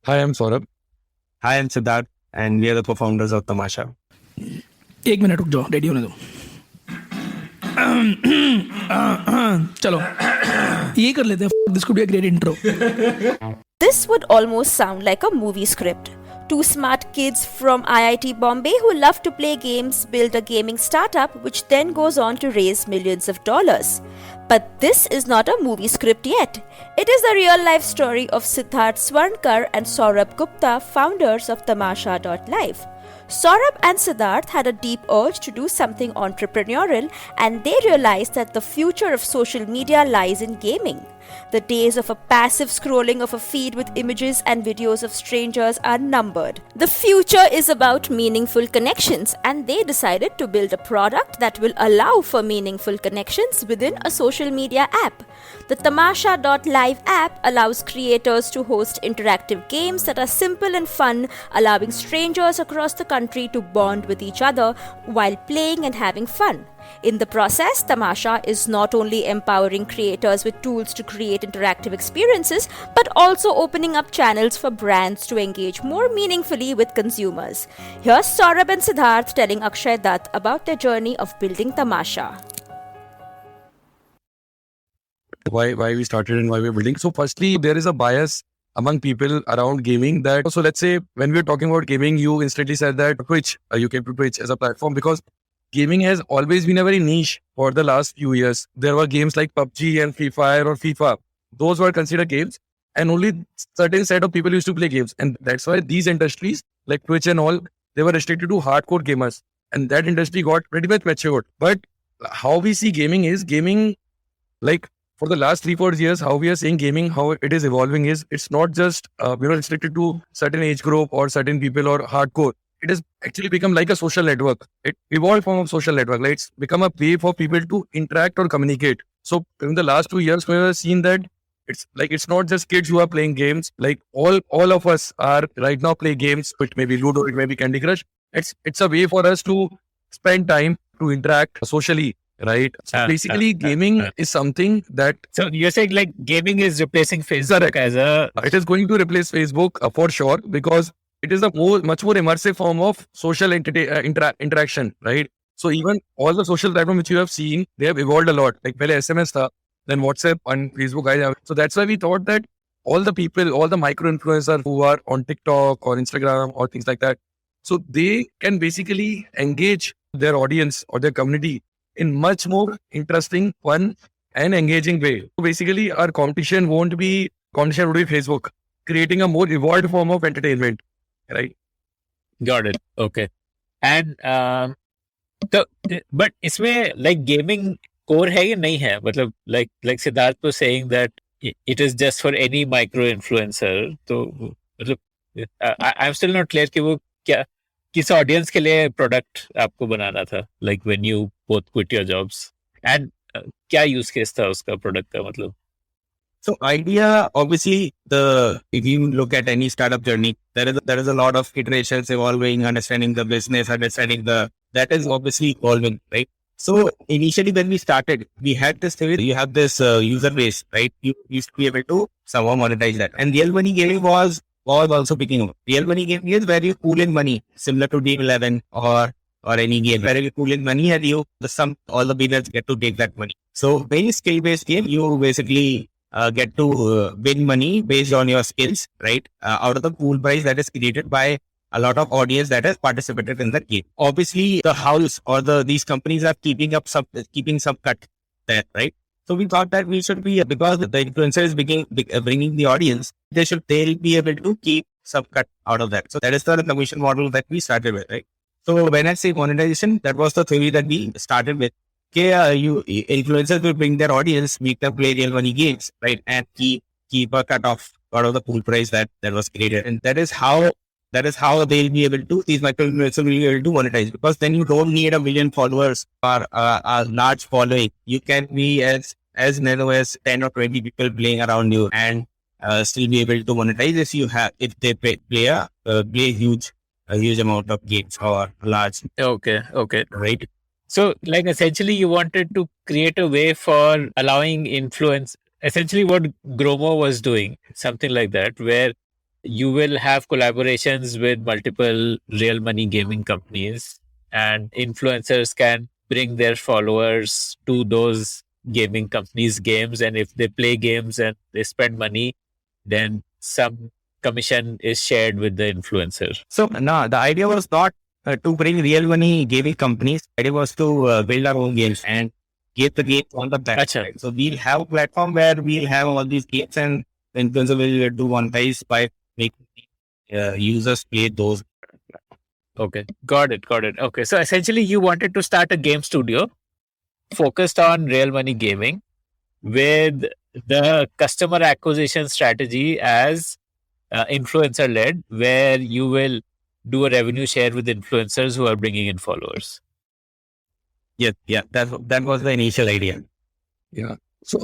Hi, I'm Saurabh. Hi, I'm Siddharth, and we are the co-founders of Tamasha. एक minute रुक जाओ, ready होने दो. चलो ये कर लेते हैं. This could be a great intro. This would almost sound like a movie script. Two smart kids from IIT Bombay who love to play games build a gaming startup which then goes on to raise millions of dollars. But this is not a movie script yet. It is the real life story of Siddharth Swarnkar and Saurabh Gupta, founders of Tamasha.life. Saurabh and Siddharth had a deep urge to do something entrepreneurial, and they realized that the future of social media lies in gaming. The days of a passive scrolling of a feed with images and videos of strangers are numbered. The future is about meaningful connections, and they decided to build a product that will allow for meaningful connections within a social media app. The Tamasha.live app allows creators to host interactive games that are simple and fun, allowing strangers across the country to bond with each other while playing and having fun. In the process, Tamasha is not only empowering creators with tools to create interactive experiences, but also opening up channels for brands to engage more meaningfully with consumers. Here's Saurabh and Siddharth telling Akshay Datt about their journey of building Tamasha. Why we started and why we're building. So firstly, there is a bias among people around gaming that, so let's say when we're talking about gaming, you instantly said that Twitch, you came to Twitch as a platform because gaming has always been a very niche for the last few years. There were games like PUBG and Free Fire or FIFA. Those were considered games and only certain set of people used to play games. And that's why these industries like Twitch and all, they were restricted to hardcore gamers. And that industry got pretty much matured. But how we see gaming is like for the last 3-4 years, how we are seeing gaming, how it is evolving is it's not just restricted to certain age group or certain people or hardcore. It has actually become like a social network. It evolved from a social network. Like it's become a way for people to interact or communicate. So in the last 2 years, we have seen that it's not just kids who are playing games. Like all of us are right now play games. It may be Ludo, it may be Candy Crush. It's a way for us to spend time to interact socially. Right. So basically, gaming is something that. So you're saying like gaming is replacing Facebook as a. It is going to replace Facebook for sure because it is a much more immersive form of social interaction. Right. So even all the social platforms which you have seen, they have evolved a lot. Like pehle SMS tha, then WhatsApp and Facebook. So that's why we thought that all the people, all the micro influencers who are on TikTok or Instagram or things like that, so they can basically engage their audience or their community in much more interesting, fun and engaging way. So basically our competition would be Facebook, creating a more evolved form of entertainment, right? Got it. Okay. And so, but इसमें like gaming core है या नहीं है? मतलब like Siddharth was saying that it is just for any micro influencer. तो मतलब I'm still not clear कि वो क्या किस ऑडियंस के लिए प्रोडक्ट आपको बनाना था, like when you both quit your jobs, and क्या यूज केस था उसका प्रोडक्ट का मतलब? So idea, obviously, if you look at any startup journey, there is a lot of iterations evolving, understanding the business, that is obviously evolving, right? So initially when we started, we had this theory, you have this user base, right? You used to be able to somehow monetize that. And real money gaming was also picking up. Real money gaming is where you pool in money, similar to Dream 11 or any game where you pool in money and all the winners get to take that money. So very skill based game, you basically get to win money based on your skills, right? Out of the pool price that is created by a lot of audience that has participated in that game. Obviously, the house or these companies are keeping some cut there, right? So we thought that we should be, because the influencer is bringing the audience, they'll be able to keep some cut out of that. So that is the commission model that we started with, right? So when I say monetization, that was the theory that we started with. Influencers will bring their audience, make them play real money games, right? And keep a cut off out of the pool price that was created. And that is how they'll be able to, these micro influencers will be able to monetize, because then you don't need 1 million followers or a large following. You can be as narrow as 10 or 20 people playing around you and still be able to monetize if they play a huge amount of games or large. Okay. Right. So like essentially you wanted to create a way for allowing influence, essentially what Gromo was doing, something like that, where you will have collaborations with multiple real money gaming companies, and influencers can bring their followers to those gaming companies' games. And if they play games and they spend money, then some commission is shared with the influencer. So no, the idea was not to bring real money gaming companies. The idea was to build our own games and get the game on the platform. Acha. So we'll have a platform where we'll have all these games, and the influencer will do monetize by making users play those. Okay, got it. Okay, so essentially, you wanted to start a game studio focused on real money gaming with the customer acquisition strategy as influencer led, where you will do a revenue share with influencers who are bringing in followers. Yeah, that was the initial idea. Yeah. So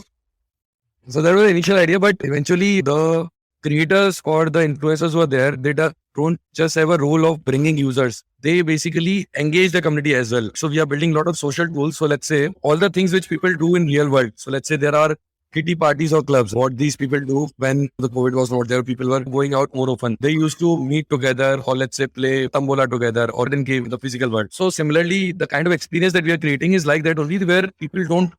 that was the initial idea, but eventually the creators or the influencers who are there, they don't just have a role of bringing users. They basically engage the community as well. So we are building a lot of social tools. So let's say all the things which people do in real world. So let's say there are kitty parties or clubs. What these people do when the COVID was not there, people were going out more often. They used to meet together or let's say play tambola together or then game in the physical world. So similarly, the kind of experience that we are creating is like that only, where people don't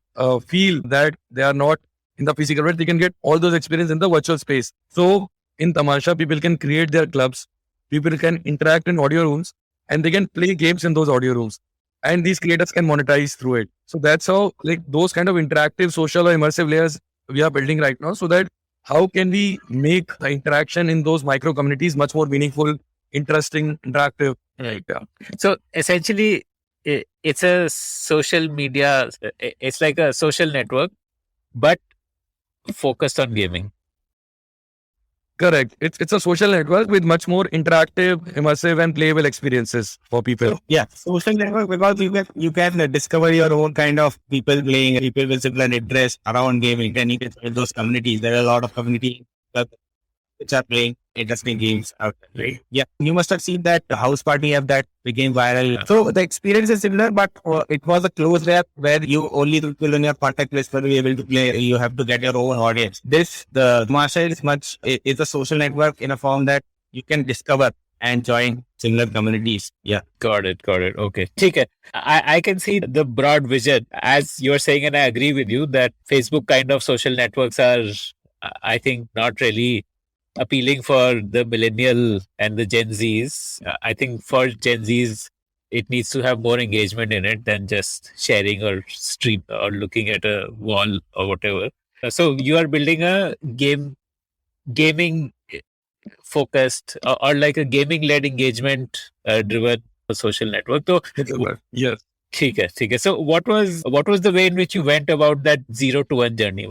feel that they are not in the physical world. They can get all those experience in the virtual space. So in Tamasha, people can create their clubs, people can interact in audio rooms, and they can play games in those audio rooms. And these creators can monetize through it. So that's how, like, those kind of interactive, social or immersive layers we are building right now, so that how can we make the interaction in those micro communities much more meaningful, interesting, interactive. Right. Yeah. So essentially, it's a social media, it's like a social network, but focused on gaming. Correct. It's a social network with much more interactive, immersive, and playable experiences for people. Yeah, social network, because you can discover your own kind of people playing, people with similar interest around gaming, and you can find those communities. There are a lot of communities which are playing interesting games out there, right? Yeah, you must have seen that house party app that became viral. So the experience is similar, but it was a closed app where you only the people on your contact list will be able to play. You have to get your own audience. The Tamasha is a social network in a form that you can discover and join similar communities. Yeah. Got it. Okay. Okay. I can see the broad vision as you're saying, and I agree with you that Facebook kind of social networks are, I think, not really appealing for the millennial and the Gen Zs. I think for Gen Zs, it needs to have more engagement in it than just sharing or stream or looking at a wall or whatever. So you are building a gaming focused or like a gaming led engagement driven social network. So Yes. Okay. So what was the way in which you went about that 0 to 1 journey?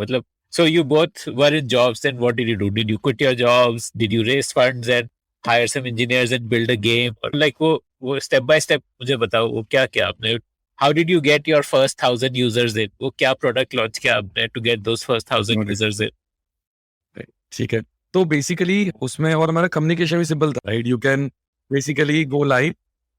So you both were in jobs, then what did you do? Did you quit your jobs? Did you raise funds and hire some engineers and build a game? Or like wo step by step मुझे बताओ वो क्या किया आपने? How did you get your first 1,000 users in? वो क्या product launch किया आपने to get those first 1,000 users in? ठीक है. तो basically उसमें और हमारा communication भी simple था, right? You can basically go live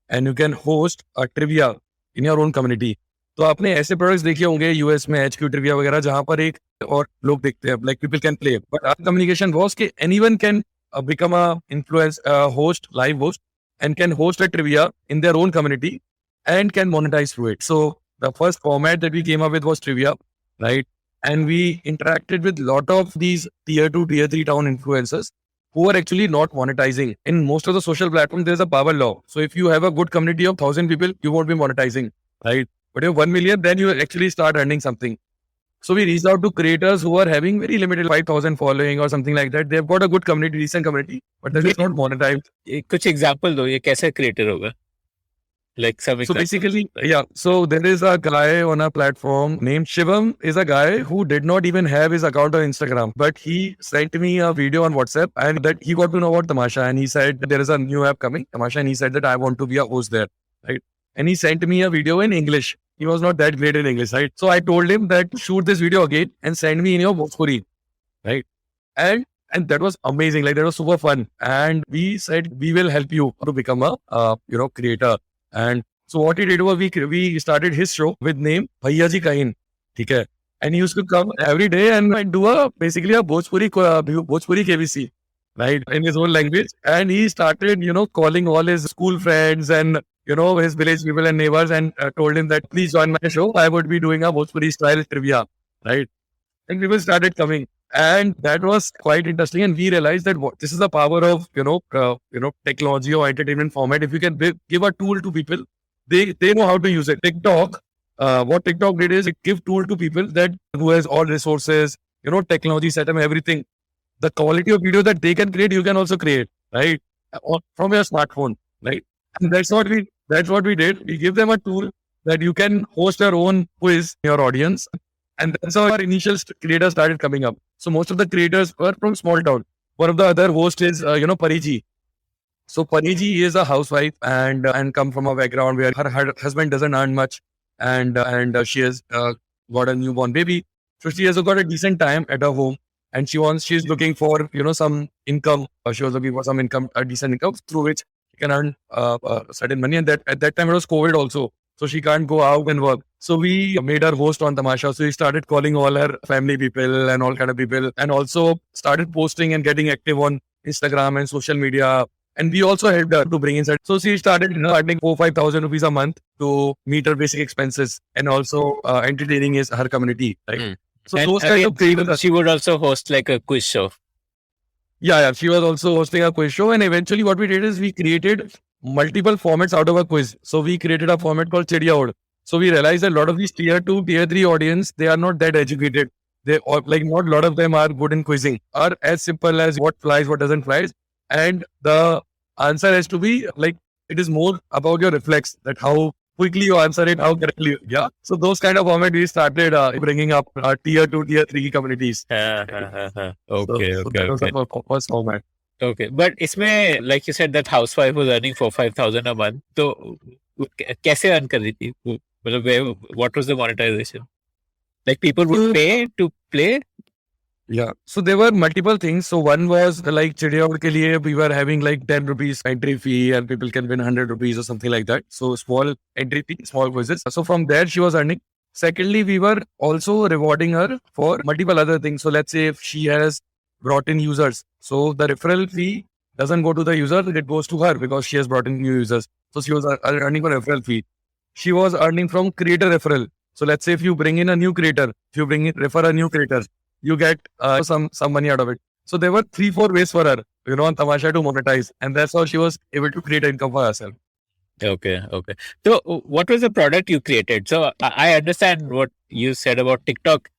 and you can host a trivia in your own community. तो आपने ऐसे प्रोडक्ट्स देखे होंगे यूएस में HQ ट्रिविया वगैरह जहां पर एक और लोग देखते हैं, like people can play, but our communication was कि anyone can become a influence host, live host, and can host a trivia in their own community and can monetize through it. So the first format that we came up with was trivia, right? And we interacted with a lot of these tier 2, tier 3 town influencers who are actually not monetizing. In most of the social platforms, there's a power law. So if you have a good community of 1,000 people, you won't be monetizing, right? But if you have 1 million, then you actually start earning something. So we reached out to creators who are having very limited 5,000 following or something like that. They've got a good community, decent community, but that is not monetized. कुछ example दो, ये कैसे creator होगा? Like some So example. basically, yeah. So there is a guy on a platform named Shivam. Is a guy who did not even have his account on Instagram, but he sent me a video on WhatsApp, and that he got to know about Tamasha, and he said there is a new app coming, Tamasha, and he said that I want to be a host there, right? And he sent me a video in English. He was not that great in English, right? So I told him that shoot this video again and send me in your Bhojpuri, right? And that was amazing. Like that was super fun. And we said we will help you to become a creator. And so what he did was we started his show with name Bhaiya Ji Kahin, okay? And he used to come every day and do basically a Bhojpuri KBC. right, in his own language. And he started, calling all his school friends and, his village people and neighbors and told him that please join my show. I would be doing a Bhojpuri style trivia, right? And people started coming. And that was quite interesting. And we realized that this is the power of, technology or entertainment format. If you can give a tool to people, they know how to use it. TikTok, what TikTok did is it give tool to people that who has all resources, technology setup, everything. The quality of video that they can create, you can also create, right? From your smartphone, right? And that's what we did. We give them a tool that you can host your own quiz in your audience. And that's how our initial creators started coming up. So most of the creators were from small town. One of the other hosts is, Pariji. So Pariji is a housewife and come from a background where her husband doesn't earn much, and she has got a newborn baby. So she has got a decent time at her home, and she's looking for some income. She was looking for some income, a decent income through which she can earn certain money. And that at that time it was COVID also, so she can't go out and work. So we made her host on Tamasha. So we started calling all her family people and all kind of people, and also started posting and getting active on Instagram and social media. And we also helped her to bring inside. So she started earning 4,000-5,000 rupees a month to meet her basic expenses and also entertaining her community. Right? Mm. So And those kind of creators. she would also host like a quiz show. Yeah. She was also hosting a quiz show. And eventually what we did is we created multiple formats out of a quiz. So we created a format called Chidiya Ud. So we realized that a lot of these tier 2, tier 3 audience, they are not that educated. They not a lot of them are good in quizzing, are as simple as what flies, what doesn't flies. And the answer has to be like, it is more about your reflex, that how quickly you answer it, how correctly. Yeah. So those kind of format we started bringing up tier 2, tier 3 communities. Okay, So that was our first format. Okay. But इसमें, like you said, that housewife was earning 4,000-5,000 a month. तो कैसे earn कर रही थी? मतलब what was the monetization? Like people would pay to play? Yeah. So there were multiple things. So one was like Chidiya Ud ke liye we were having like 10 rupees entry fee and people can win 100 rupees or something like that. So small entry fee, small quizzes. So from there she was earning. Secondly, we were also rewarding her for multiple other things. So let's say if she has brought in users, so the referral fee doesn't go to the user, it goes to her because she has brought in new users. So she was earning a referral fee. She was earning from creator referral. So let's say if you bring in a new creator, refer a new creator, you get some money out of it. So there were 3-4 ways for her, on Tamasha to monetize. And that's how she was able to create income for herself. Okay. So what was the product you created? So I understand what you said about TikTok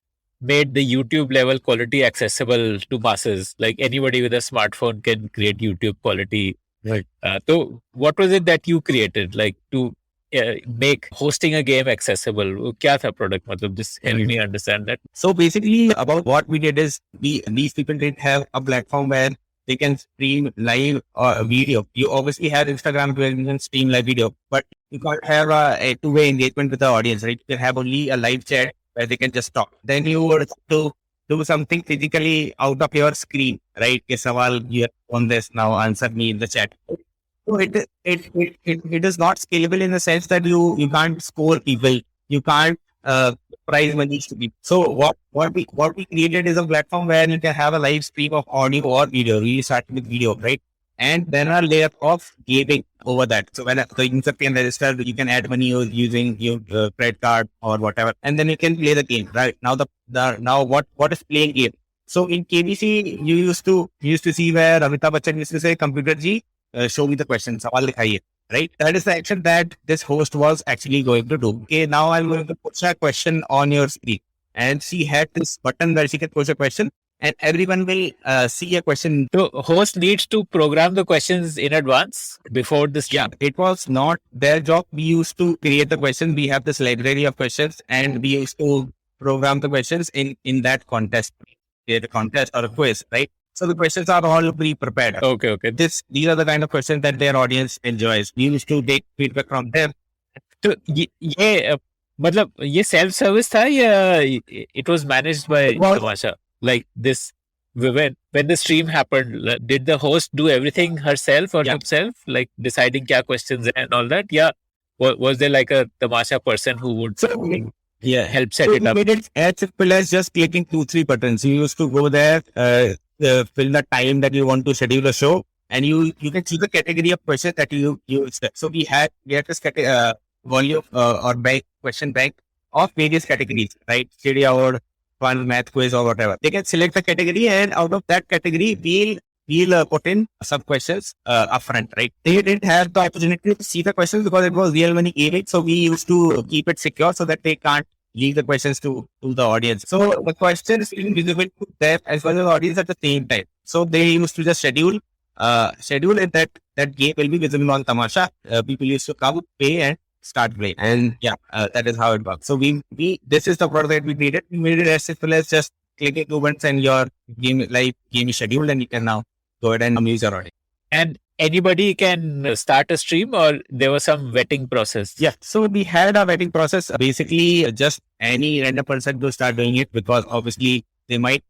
made the YouTube level quality accessible to masses. Like anybody with a smartphone can create YouTube quality. Right. So what was it that you created, like to make hosting a game accessible? क्या था product? मतलब just help me understand that. So basically, about what we did is these people didn't have a platform where they can stream live video. You obviously have Instagram where you can stream live video, but you can't have a two-way engagement with the audience, right? You can have only a live chat where they can just talk. Then you would to do something physically out of your screen, right? Ke sawal you are on this now, answer me in the chat. So it is not scalable in the sense that you can't score people, you can't prize money to people. So what we created is a platform where you can have a live stream of audio or video. We started with video, right? And then a layer of gaming over that. So when the user can register, you can add money using your credit card or whatever, and then you can play the game. Right now, now what is playing game? So in KBC, you used to see where Amitabh Bachchan used to say, "Computer ji, show me the question. Sawal dikhaiye." Right? That is the action that this host was actually going to do. Okay, now I'm going to put a question on your screen, and she had this button where she can push a question, and everyone will see a question. So host needs to program the questions in advance before the stream. Yeah, it was not their job. We used to create the questions. We have this library of questions, and we used to program the questions in that contest, create a contest or a quiz, right? So the questions are all pre-prepared. Okay. These are the kind of questions that their audience enjoys. We used to take feedback from them. तो ये मतलब ये self service था या it was managed by Tamasha? Like this, when the stream happened, did the host do everything herself or himself, like deciding क्या questions and all that? Yeah, was there like a Tamasha person who would? help set So it we up? made it as simple as just clicking 2-3 buttons. You used to go there, fill the time that you want to schedule a show, and you can see the category of questions that you set. So we had this volume or bank question bank of various categories, right? Study hour, fun, math quiz, or whatever. They can select the category, and out of that category, we'll put in some questions upfront, right? They didn't have the opportunity to see the questions because it was real money gaming. So we used to keep it secure so that they can't leave the questions to the audience. So the questions will be visible to them as well as the audience at the same time. So they used to just schedule and that game will be visible on Tamasha. People used to come, pay, and start playing. And that is how it works. So we this is the product that we created. We made it as simple as just clicking two buttons and your game is scheduled, and you can now go ahead and amuse your audience. And anybody can start a stream, or there was some vetting process? Yeah. So we had a vetting process. Basically, just any random person to start doing it, because obviously they need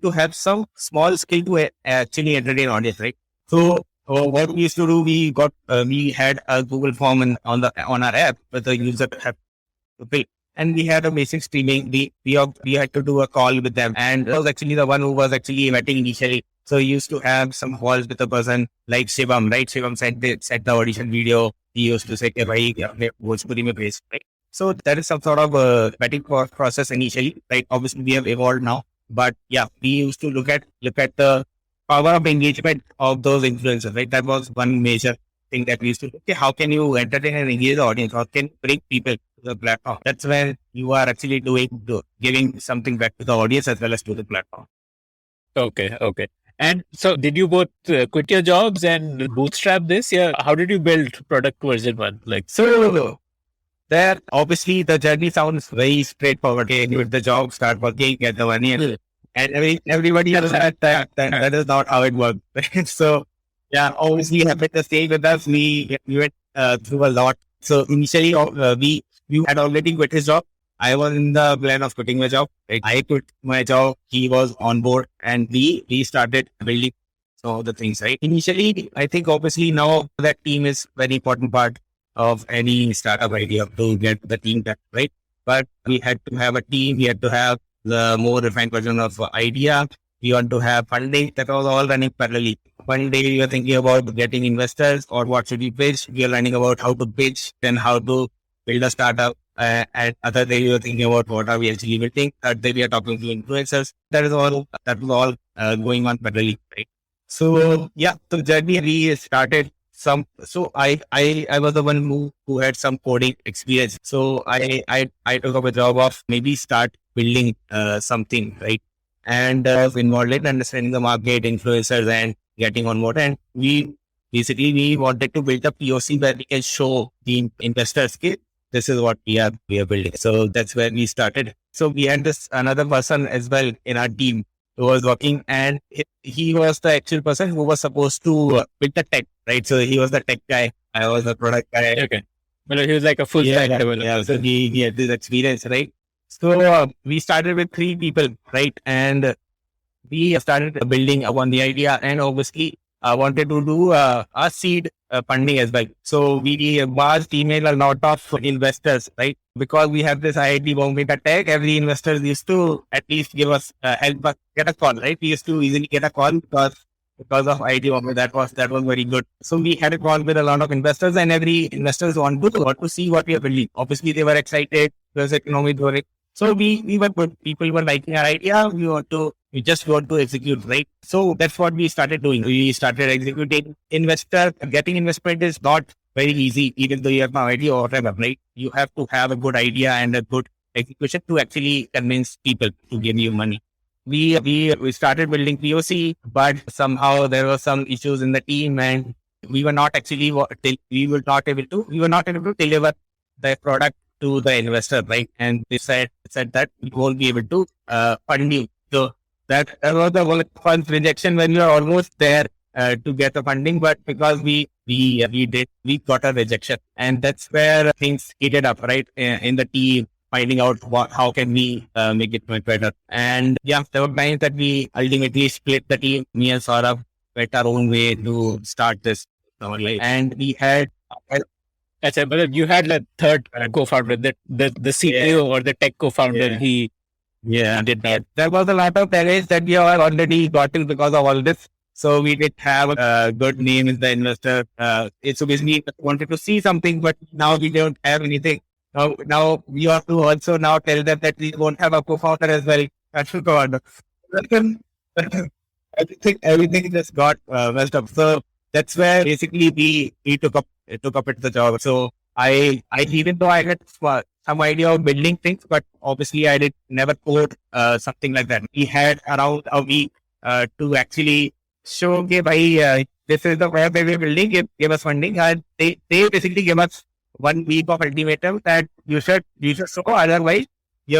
to have some small skill to actually entertain audience, right? So what we used to do, we had a Google form on our app, but the user have to pay. And we had a basic streaming. We had to do a call with them, and I was actually the one who was actually vetting initially. So we used to have some calls with a person like Shivam, right? Shivam sent the audition video. He used to say, "Bhai, apne Bhojpuri mein bhej," right? So that is some sort of vetting process initially, right? Obviously, we have evolved now, but we used to look at the power of engagement of those influencers, right? That was one major thing that we used to do. Okay, how can you entertain and engage the audience? How can you bring people to the platform? That's where you are actually giving something back to the audience as well as to the platform. Okay. And so did you both quit your jobs and bootstrap this? Yeah. How did you build product version 1? So there, obviously, the journey sounds very straightforward. Okay, quit the job, start working, get the money, and everybody knows that is not how it works. So obviously, happy to stay with us. We went through a lot. So initially, we had already quit his job. I was in the plan of quitting my job. Right? I quit my job. He was on board, and we started building some of the things. Right. Initially, I think obviously now that team is very important part of any startup idea to get the team done. Right. But we had to have a team. We had to have the more refined version of idea. We want to have funding. That was all running parallelly. One day we were thinking about getting investors or what should we pitch. We are learning about how to pitch, then how to build a startup. And other day we were thinking about what are we actually building. Third day we are talking to influencers. That was all going on parallelly, right? So the journey we started some. So I was the one who had some coding experience. So I took up a job of maybe start building something, right? And involved in understanding the market, influencers, and getting on board. And we wanted to build a POC where we can show the investors, okay, this is what we are building. So that's where we started. So we had another person as well in our team who was working, and he was the actual person who was supposed to build the tech, right? So he was the tech guy. I was the product guy. Okay. Well, he was like a full stack developer. Yeah, so he had this experience, right? So we started with 3 people, right? And we started building upon the idea, and obviously wanted to do a seed funding as well. So we merged email a lot of investors, right? Because we have this IIT Bombay tech, every investor used to at least give us help us get a call, right? We used to easily get a call because of IIT Bombay. That was very good. So we had a call with a lot of investors, and every investors want to see what we are building. Obviously, they were excited. There's economic growth. So we were good. People were liking our idea. We just want to execute, right? So that's what we started doing. We started executing. Getting investment is not very easy, even though you have no idea or whatever, right? You have to have a good idea and a good execution to actually convince people to give you money. We started building POC, but somehow there were some issues in the team, and we were not able to deliver the product to the investor, right? And they said that we won't be able to fund you. So that was the first rejection when we were almost there to get the funding, but because we got a rejection, and that's where things heated up, right? In the team, finding out how can we make it much better. And there were times that we ultimately split the team. Me and Saurabh went our own way to start this. And we had Achha, but you had a third co-founder, the CTO or the tech co-founder. He did not. There was a lot of damage that we have already gotten because of all this. So we did have a good name as the investor. So basically wanted to see something, but now we don't have anything. Now we have to also now tell them that we won't have a co-founder as well. That's God. Everything just got messed up. So that's where basically we took up at the job. So I even though I had some idea of building things, but obviously I did never code something like that. We had around a week to actually show, okay, this is the web we're building, give us funding. And they basically give us 1 week of ultimatum that you should show, otherwise we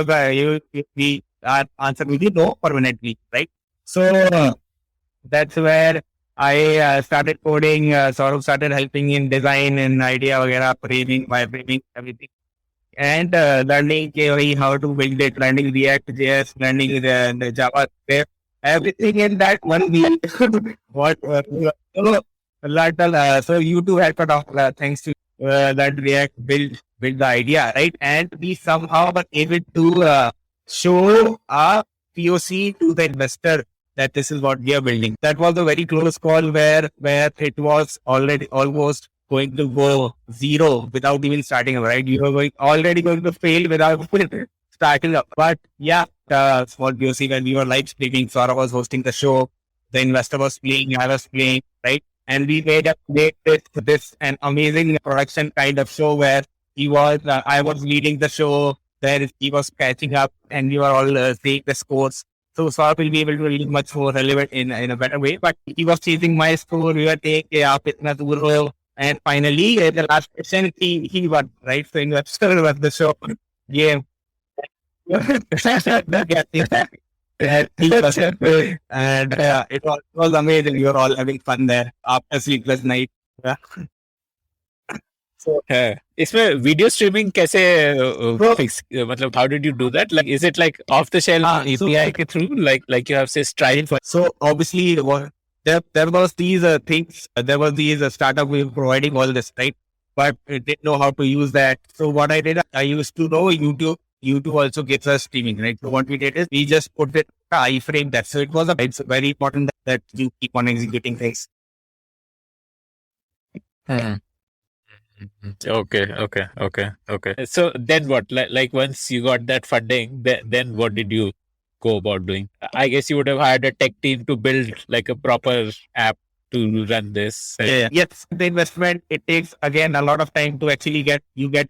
our answer will be no permanently, right? So that's where I started coding. Saurabh started helping in design and idea, framing, wireframing, everything. And learning how to build it, learning React JS, learning the Java, everything in that 1 week. So you too had cut off thanks to that React build the idea, right? And we somehow were able to show a POC to the investor that this is what we are building. That was a very close call where it was already almost going to go zero without even starting up, right? You were already going to fail without starting up. But yeah, small POC when we were live streaming, Saurabh was hosting the show, the investor was playing, I was playing, right? And we made this an amazing production kind of show where I was leading the show, there he was catching up, and we were all seeing the scores. So Saurabh will be able to be much more relevant in a better way. But he was chasing my score. We were taking and finally, the last question, he won, right? So investor was the show. Yeah. And it was amazing. We were all having fun there after sleepless night. Yeah. So, इसमें video streaming कैसे fix? मतलब how did you do that? Like, is it like off the shelf API के through? Like you have say Stripe? So obviously, there was these things. There was these startup we were providing all this, right? But I didn't know how to use that. So what I did, I used to know YouTube. YouTube also gives us streaming, right? So what we did is we just put it iframe that. So it's very important that you keep on executing things. Okay. So then what? Like once you got that funding, then what did you go about doing? I guess you would have hired a tech team to build like a proper app to run this. Yes, the investment, it takes again a lot of time to actually get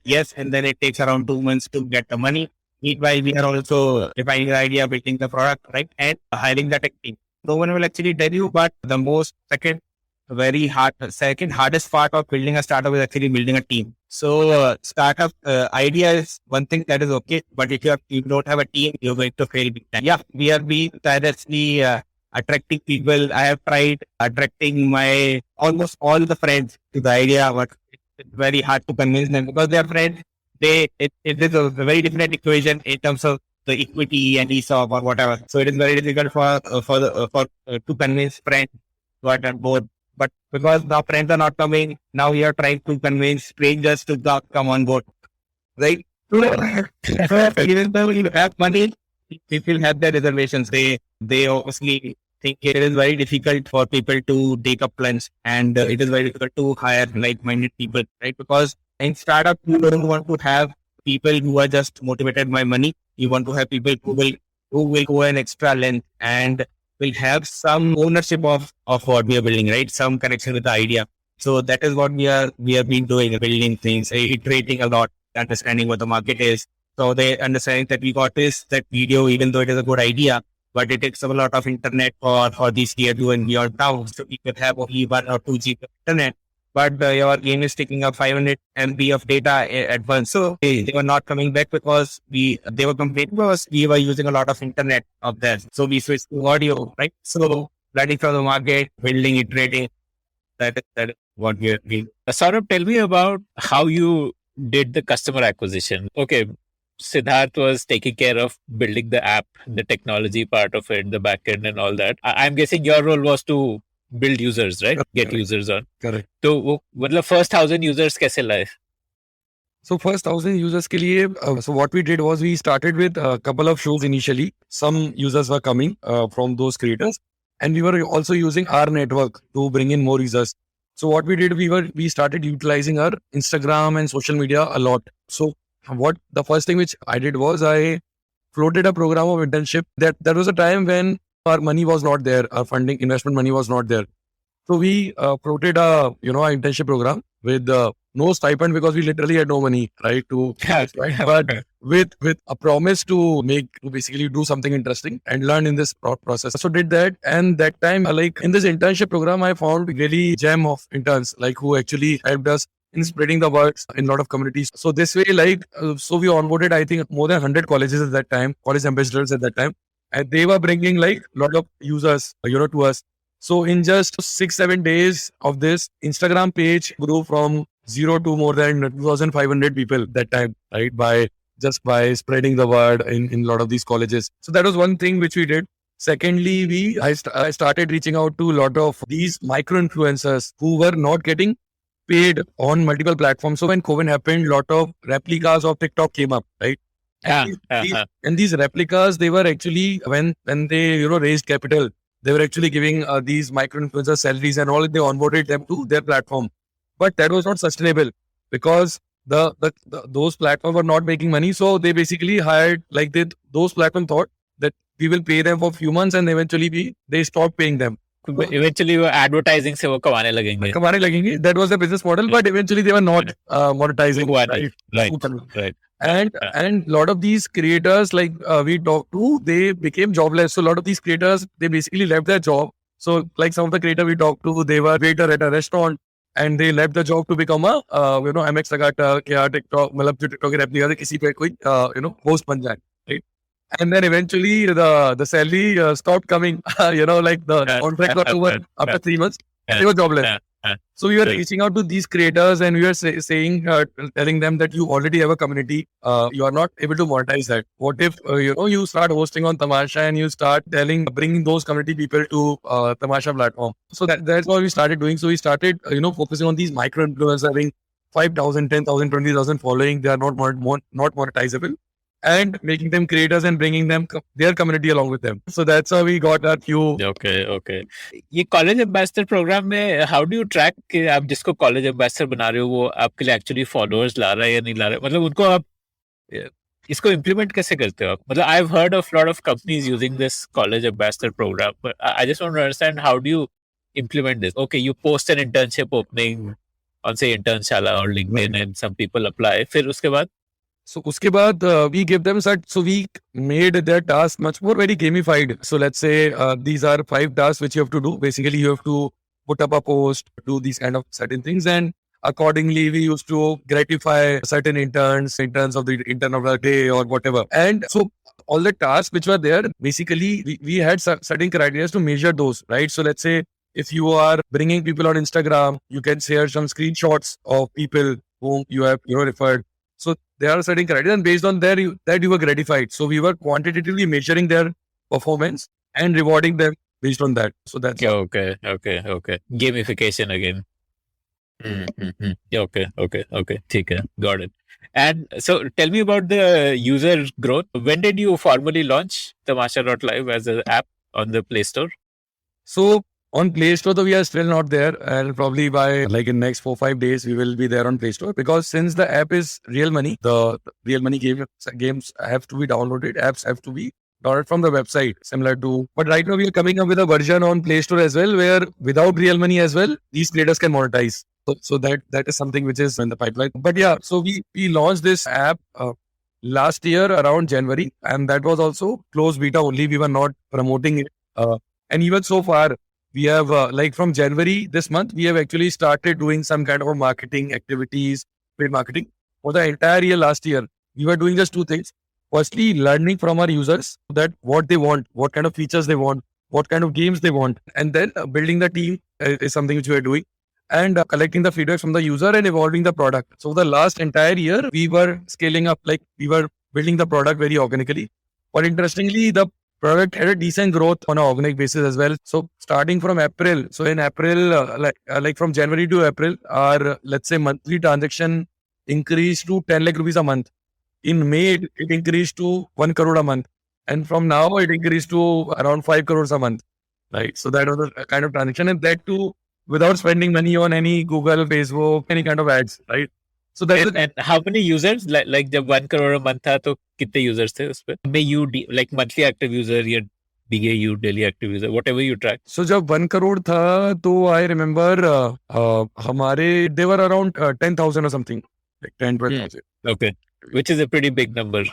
yes, and then it takes around 2 months to get the money. Meanwhile, we are also defining the idea, building the product, right, and hiring the tech team. No one will actually tell you, but the second hardest part of building a startup is actually building a team. So startup idea is one thing that is okay, but if you don't have a team, you're going to fail big time. Yeah, we are being tirelessly attracting people. I have tried attracting my almost all the friends to the idea, but it's very hard to convince them because they are friends. It is a very different equation in terms of the equity and ESOP or whatever. So it is very difficult to convince friends to get on board. But because the friends are not coming, now we are trying to convince strangers to come on board, right? Even though you have money, people have their reservations. They obviously think it is very difficult for people to take up plans, and it is very difficult to hire like-minded people, right? Because in startup, you don't want to have people who are just motivated by money. You want to have people who will go an extra length and will have some ownership of what we are building, right? Some connection with the idea. So that is what we have been doing, building things, iterating a lot, understanding what the market is. So they understanding that we got that video, even though it is a good idea, but it takes a lot of internet for these tier 2 and beyond towns. So we could have only 1 or 2 GB internet, but your game is taking up 500 MB of data at once. So they were not coming back because they were complaining because we were using a lot of internet of theirs. So we switched to audio, right? So learning from the market, building, iterating, that is what we are doing. Saurabh, tell me about how you did the customer acquisition. Okay, Siddharth was taking care of building the app, the technology part of it, the backend and all that. I'm guessing your role was to build users, right? Get users on. Correct. So, मतलब first 1,000 users कैसे लाए? So first 1,000 users के लिए, so what we did was we started with a couple of shows initially. Some users were coming from those creators, and we were also using our network to bring in more users. So what we did, we started utilizing our Instagram and social media a lot. So what the first thing which I did was I floated a program of internship. That was a time when our money was not there, our funding investment money was not there. So we floated a an internship program with no stipend because we literally had no money, right? But with a promise to basically do something interesting and learn in this process. So did that, and that time like in this internship program, I found really gem of interns like who actually helped us in spreading the word in a lot of communities. So this way, so we onboarded I think more than 100 colleges at that time, college ambassadors at that time, and they were bringing like a lot of users, to us. So in just 6-7 days of this, Instagram page grew from 0 to more than 2,500 people that time, right? By spreading the word in a lot of these colleges. So that was one thing which we did. Secondly, I started reaching out to a lot of these micro influencers who were not getting paid on multiple platforms. So when COVID happened, a lot of replicas of TikTok came up, right? And these replicas, they were actually when they raised capital, they were actually giving these micro influencers salaries and all. They onboarded them to their platform, but that was not sustainable because those platforms were not making money. So they basically hired those platforms thought that we will pay them for a few months, and eventually they stopped paying them. Eventually वो advertising से वो कमाने लगेंगे. That was the business model, but eventually they were not monetizing. Right. And a lot of these creators, we talked to, they became jobless. So a lot of these creators, they basically left their job. So like some of the creators we talked to, they were waiter at a restaurant, and they left the job to become a MX लगाता क्या TikTok मतलब जो TikTok के replica से किसी पे कोई host बन जाए, right? And then eventually the salary stopped coming. The contract got over after 3 months. They were jobless. So we were reaching out to these creators, and we were telling them that you already have a community. You are not able to monetize that. What if you start hosting on Tamasha and you start bringing those community people to Tamasha platform? So that's what we started doing. So we started focusing on these micro influencers having 5,000, 10,000, 20,000 following. They are not monetizable, and making them creators and bringing them their community along with them. So that's how we got our few. Okay. ये college ambassador program में how do you track कि आप जिसको college ambassador बना रहे हो वो आपके लिए actually followers ला रहा है या नहीं ला रहा है? मतलब उनको आप इसको implement कैसे करते हो आप? मतलब I've heard of lot of companies using this college ambassador program, but I just want to understand how do you implement this? Okay, you post an internship opening on say Internshala or LinkedIn and some people apply. फिर उसके बाद So uske baad, we give them so we made their task much more very gamified. So let's say these are 5 tasks which you have to do. Basically, you have to put up a post, do these kind of certain things, and accordingly, we used to gratify certain interns of the intern of the day or whatever. And so all the tasks which were there, basically, we had certain criteria to measure those, right? So let's say if you are bringing people on Instagram, you can share some screenshots of people whom you have referred. So there are certain criteria, and based on that you were gratified. So we were quantitatively measuring their performance and rewarding them based on that. So that's okay. Gamification again. Okay. ठीक है, got it. And so tell me about the user growth. When did you formally launch Tamasha.live as an app on the Play Store? So on Play Store, though, we are still not there, and probably by in next 4-5 days we will be there on Play Store, because since the app is real money, the real money games have to be downloaded. Apps have to be downloaded from the website, similar to. But right now we are coming up with a version on Play Store as well, where without real money as well, these creators can monetize. So that is something which is in the pipeline. But yeah, so we launched this app last year around January, and that was also closed beta only. We were not promoting it, and even so far. We have from January this month, we have actually started doing some kind of marketing activities, paid marketing. For the entire year last year, we were doing just 2 things. Firstly, learning from our users that what they want, what kind of features they want, what kind of games they want. And then building the team is something which we are doing, and collecting the feedback from the user and evolving the product. So the last entire year, we were scaling up, we were building the product very organically. But interestingly, the product had a decent growth on an organic basis as well. So starting from April, so in April, from January to April, our let's say monthly transaction increased to 10 lakh rupees a month. In May, it increased to 1 crore a month. And from now, it increased to around 5 crores a month. Right. So that was a kind of transaction. And that too, without spending money on any Google, Facebook, any kind of ads. Right. So that's And how many users? Like जब 1 crore a month था तो कितने users थे उस पे? May you like monthly active user या DAU daily active user, whatever you track. So जब 1 crore था तो I remember हमारे they were around 10,000 or something, like 10-12,000. Okay, which is a pretty big number.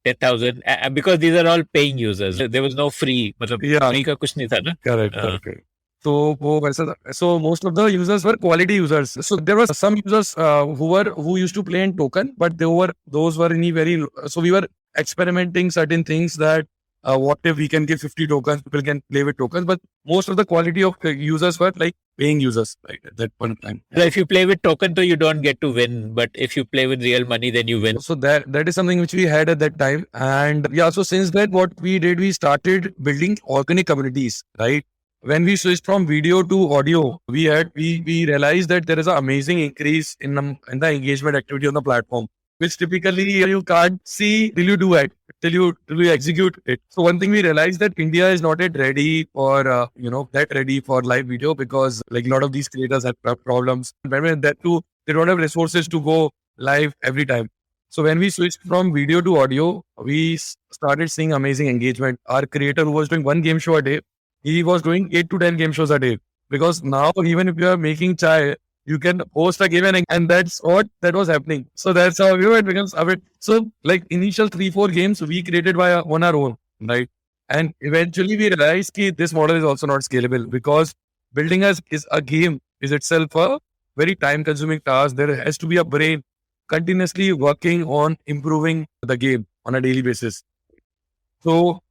10,000 because these are all paying users. There was no free. मतलब Yeah. free का कुछ नहीं था ना. Correct. Correct. So वो वैसा था. So most of the users were quality users. So there were some users who used to play in token, but those were any very. So we were experimenting certain things that what if we can give 50 tokens, people can play with tokens, but most of the quality of users were like paying users, right, at that point in time. So if you play with token, though, you don't get to win, but if you play with real money, then you win. So that is something which we had at that time. And yeah, so since that, what we did, we started building organic communities, right? When we switched from video to audio, we realized that there is an amazing increase in the engagement activity on the platform, which typically you can't see till you do it, till you execute it. So one thing we realized that India is not yet ready for that ready for live video, because like a lot of these creators have problems. When that too, they don't have resources to go live every time. So when we switched from video to audio, we started seeing amazing engagement. Our creator who was doing one game show a day, he was doing 8 to 10 game shows a day, because now even if you are making chai, you can host a game, and that's what that was happening. So that's how it becomes a bit. So like initial 3-4 games we created on our own, right? And eventually we realized that this model is also not scalable, because building is a game is itself a very time consuming task. There has to be a brain continuously working on improving the game on a daily basis. So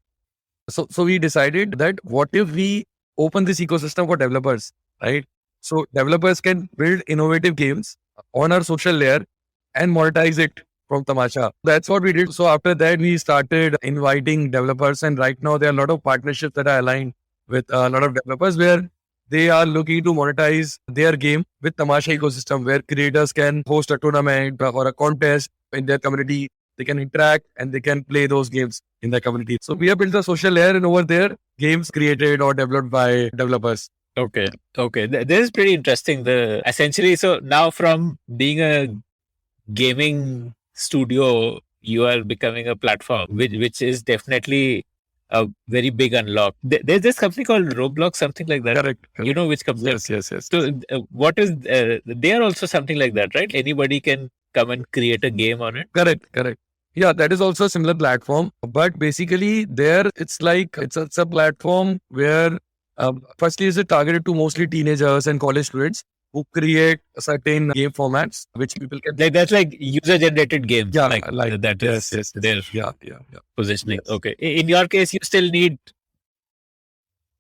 we decided that what if we open this ecosystem for developers, right? So developers can build innovative games on our social layer and monetize it from Tamasha. That's what we did. So after that, we started inviting developers, and right now there are a lot of partnerships that are aligned with a lot of developers where they are looking to monetize their game with Tamasha ecosystem, where creators can host a tournament or a contest in their community. They can interact and they can play those games in their community. So we have built a social layer, and over there, games created or developed by developers. Okay. This is pretty interesting. Essentially, so now from being a gaming studio, you are becoming a platform, which is definitely a very big unlock. There's this company called Roblox, something like that. Correct. You know which company? Yes. So what is, they are also something like that, right? Anybody can come and create a game on it. Correct. Yeah, that is also a similar platform. But basically there it's like, it's a platform where firstly is it targeted to mostly teenagers and college students who create certain game formats which people can. Like that's like user generated games. Yeah, like that is yes. their Yeah. positioning. Yes. Okay. In your case, you still need.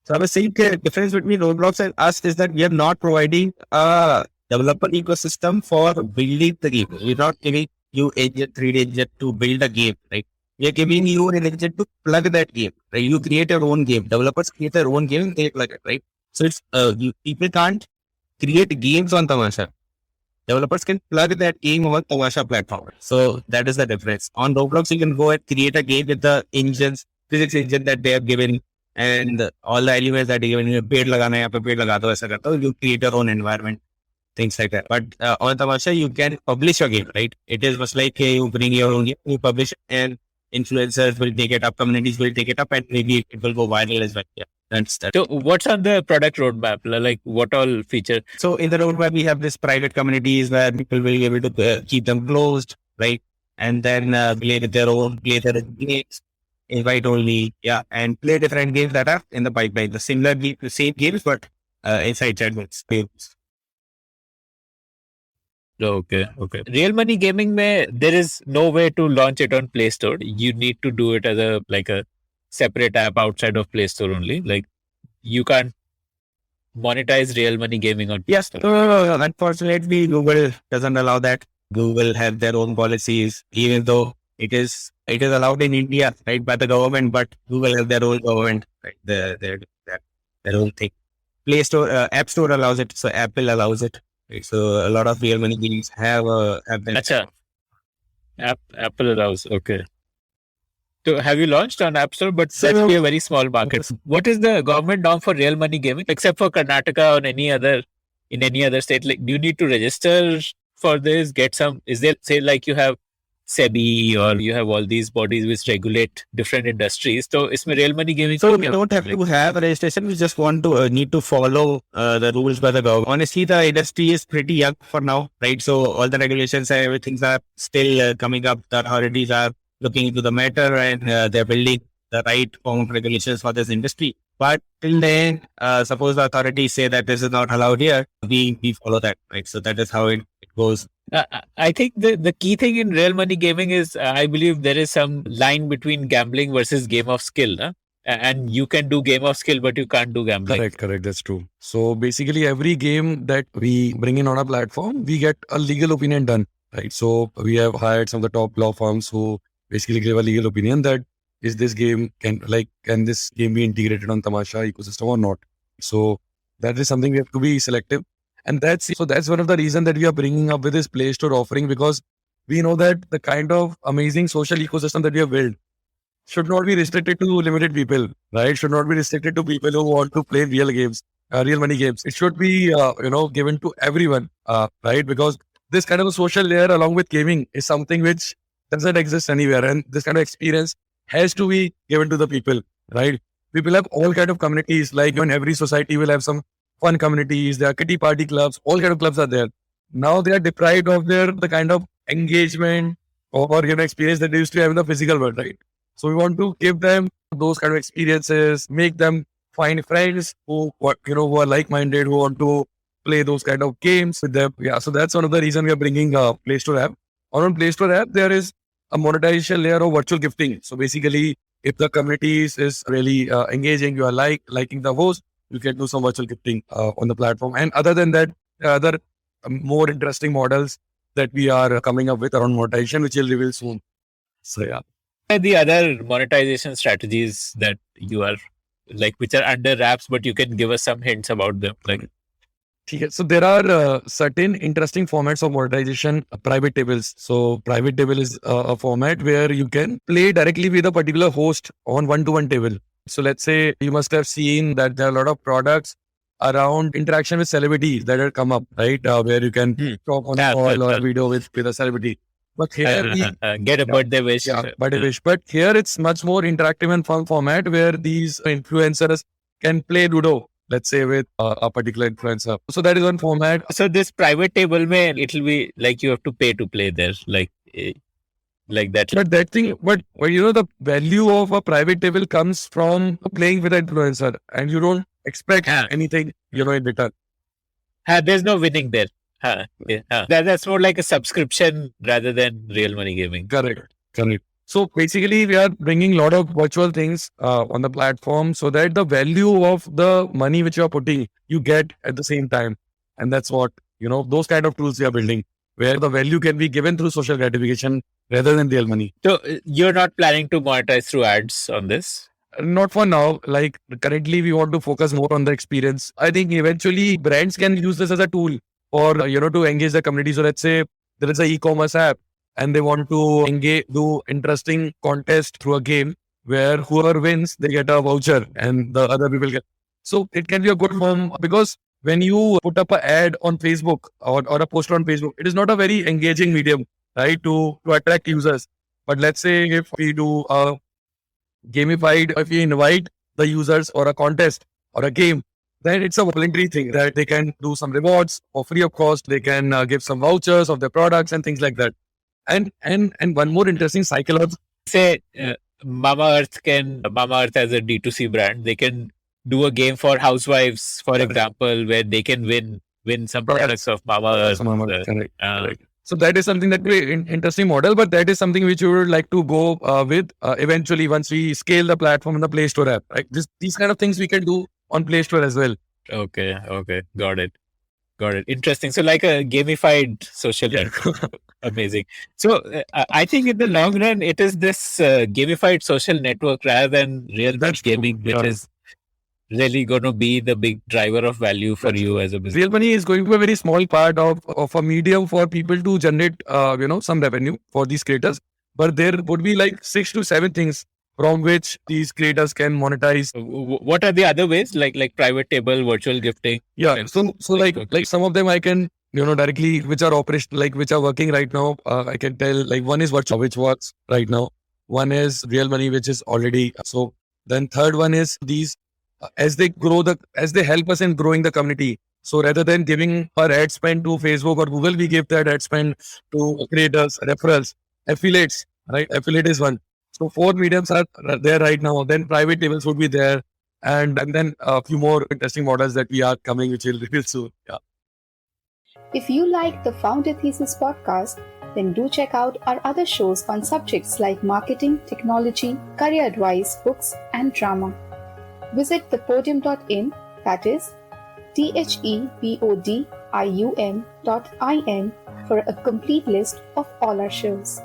So I was saying the difference between Roblox and us is that we are not providing a developer ecosystem for building the game. We're not giving you engine, 3D engine to build a game, right? We are giving you an engine to plug that game, right? You create your own game. Developers create their own game, they plug it, right? So it's people can't create games on Tamasha. Developers can plug that game on Tamasha platform. So that is the difference. On Roblox, you can go and create a game with the engines, physics engine that they have given, and all the elements that you given. Ped lagana, yahan pe ped laga do, aisa karta ho. You create your own environment, things like that. But on Tamasha, you can publish your game, right? It is much like you bring your own game, you publish it, and influencers will take it up, communities will take it up, and maybe it will go viral as well. Yeah, that's that. So what's on the product roadmap? Like what all features? So in the roadmap, we have this private communities where people will be able to keep them closed, right? And then play with their own, play their games, invite only, and play different games that are in the pipeline. The same games, but inside chatbots. Okay. Real money gaming there is no way to launch it on Play Store. You need to do it as a separate app outside of Play Store only. Like you can't monetize real money gaming on Play Yes. Store. No. Unfortunately, Google doesn't allow that. Google have their own policies, even though it is allowed in India, right, by the government, but Google have their own government, right? Their own thing. Play Store, App Store allows it, so Apple allows it. Right? So a lot of real money games have that. Acha, Apple Arose. Okay. So have you launched on App Store? But So- that's be a very small market. What is the government norm for real money gaming, except for Karnataka or in any other state? Like, do you need to register for this? Get some? Is there, say, like you have SEBI or you have all these bodies which regulate different industries? So isme real money gaming. So we don't have to have a registration. We just want to need to follow the rules by the government. Honestly, the industry is pretty young for now, right? So all the regulations and everything are still coming up. The authorities are looking into the matter and they're building the right form of regulations for this industry. But till then, suppose the authorities say that this is not allowed here, we follow that, right? So that is how it goes. I think the key thing in real money gaming is I believe there is some line between gambling versus game of skill. Huh? And you can do game of skill, but you can't do gambling. Correct. That's true. So basically, every game that we bring in on our platform, we get a legal opinion done, right? So we have hired some of the top law firms who basically give a legal opinion that is this game can this game be integrated on Tamasha ecosystem or not? So that is something we have to be selective, and that's one of the reasons that we are bringing up with this Play Store offering, because we know that the kind of amazing social ecosystem that we have built should not be restricted to limited people, right? Should not be restricted to people who want to play real games, real money games. It should be, given to everyone, right? Because this kind of a social layer along with gaming is something which doesn't exist anywhere. And this kind of experience has to be given to the people, right? People have all kind of communities, like in every society will have some fun communities. There are kitty party clubs, all kind of clubs are there. Now they are deprived of the kind of engagement or experience that they used to have in the physical world, right? So we want to give them those kind of experiences, make them find friends who are like-minded, who want to play those kind of games with them. Yeah, so that's one of the reasons we are bringing Play Store app. On Play Store app, there is a monetization layer of virtual gifting. So basically, if the community is really engaging, you are liking the host, you can do some virtual gifting on the platform. And other than that, other more interesting models that we are coming up with around monetization, which will reveal soon. So yeah. The other monetization strategies that you are like, which are under wraps, but you can give us some hints about them. Like, so there are certain interesting formats of monetization, private tables. So private table is a format where you can play directly with a particular host on one-to-one table. So let's say you must have seen that there are a lot of products around interaction with celebrities that have come up, right? Where you can talk on a call or a video with a celebrity. But here get a birthday wish. Yeah, birthday wish. But here it's much more interactive and fun format where these influencers can play Ludo, let's say with a particular influencer. So that is one format. So this private table, man, it'll be like you have to pay to play there, like that. But that thing, the value of a private table comes from playing with an influencer, and you don't expect anything, in return. There's no winning there. That's more like a subscription rather than real money gaming. Correct. So basically, we are bringing a lot of virtual things on the platform so that the value of the money which you are putting, you get at the same time. And that's what, those kind of tools we are building, where the value can be given through social gratification rather than real money. So you're not planning to monetize through ads on this? Not for now. Like currently, we want to focus more on the experience. I think eventually brands can use this as a tool or, to engage the community. So let's say there is an e-commerce app and they want to do interesting contest through a game where whoever wins, they get a voucher and the other people get. So it can be a good form, because when you put up an ad on Facebook or a poster on Facebook, it is not a very engaging medium, right, to attract users. But let's say if we do a gamified, if we invite the users or a contest or a game, then it's a voluntary thing that they can do some rewards for free of cost. They can give some vouchers of their products and things like that. And one more interesting cycle of say Mama Earth as a D2C brand, they can do a game for housewives, for example, where they can win some products of Mama Earth. Correct. So that is something that very interesting model, but that is something which we would like to go with eventually once we scale the platform in the Play Store app. Right? These kind of things we can do on Play Store as well. Okay. Got it. Interesting. So like a gamified social network. Amazing. So I think in the long run, it is this gamified social network rather than real gaming, which is really going to be the big driver of value for you as a business? Real money is going to be a very small part of a medium for people to generate, some revenue for these creators. But there would be like 6 to 7 things from which these creators can monetize. What are the other ways, like private table, virtual gifting? Yeah. So like some of them I can, directly, which are operational, like which are working right now. I can tell, like one is virtual, which works right now. One is real money, which is already. So then third one is these, as they help us in growing the community. So rather than giving our ad spend to Facebook or Google, we give that ad spend to creators, referrals, affiliates, right? Affiliate is one. So 4 mediums are there right now. Then private tables would be there. And then a few more interesting models that we are coming, which will reveal soon. Yeah. If you like the Founder Thesis podcast, then do check out our other shows on subjects like marketing, technology, career advice, books, and drama. Visit thepodium.in, that is thepodium.in, for a complete list of all our shows.